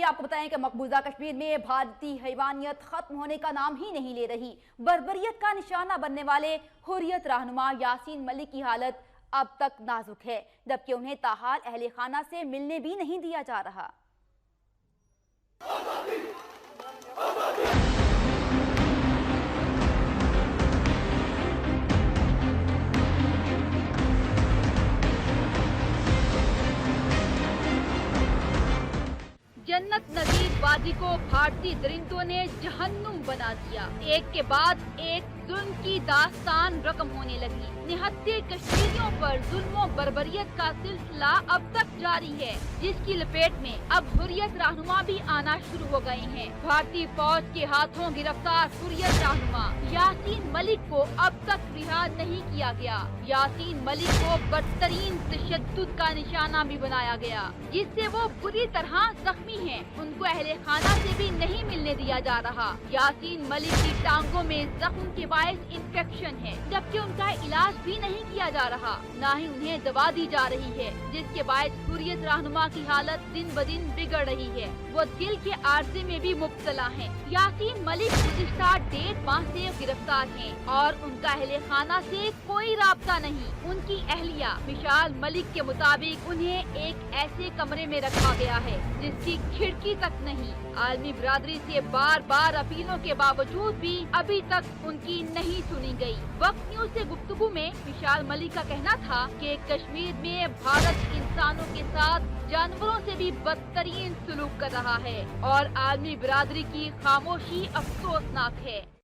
آپ کو بتائیں کہ مقبوضہ کشمیر میں بھارتی حیوانیت ختم ہونے کا نام ہی نہیں لے رہی۔ بربریت کا نشانہ بننے والے حریت رہنما یاسین ملک کی حالت اب تک نازک ہے، جبکہ انہیں تاحال اہل خانہ سے ملنے بھی نہیں دیا جا رہا۔ جنت نظیر وادی کو بھارتی درندوں نے جہنم بنا دیا۔ ایک کے بعد ایک ظلم کی داستان رقم ہونے لگی۔ نہتے کشمیریوں پر ظلم و بربریت کا سلسلہ اب تک جاری ہے، جس کی لپیٹ میں اب حریت رہنما بھی آنا شروع ہو گئے ہیں۔ بھارتی فوج کے ہاتھوں گرفتار حریت رہنما یاسین ملک کو اب تک رہا نہیں کیا گیا۔ یاسین ملک کو بدترین تشدد کا نشانہ بھی بنایا گیا، جس سے وہ بری طرح زخمی ہیں۔ ان کو اہل خانہ سے بھی نہیں ملنے دیا جا رہا۔ یاسین ملک کی ٹانگوں میں زخم کے باعث انفیکشن ہے، جبکہ ان کا علاج بھی نہیں کیا جا رہا، نہ ہی انہیں دوا دی جا رہی ہے، جس کے باعث حریت رہنما کی حالت دن بدن بگڑ رہی ہے۔ وہ دل کے عارضے میں بھی مبتلا ہیں۔ یاسین ملک گزشتہ 1.5 ماہ سے گرفتار ہیں اور ان کا اہل خانہ سے کوئی رابطہ نہیں۔ ان کی اہلیہ مشال ملک کے مطابق انہیں ایک ایسے کمرے میں رکھا گیا ہے جس کی کھڑکی تک نہیں۔ عالمی برادری سے بار بار اپیلوں کے باوجود بھی ابھی تک ان کی نہیں سنی گئی۔ وقت نیوز سے گفتگو میں مشال ملک کا کہنا تھا کہ کشمیر میں بھارت انسانوں کے ساتھ جانوروں سے بھی بدترین سلوک کر رہا ہے اور عالمی برادری کی خاموشی افسوسناک ہے۔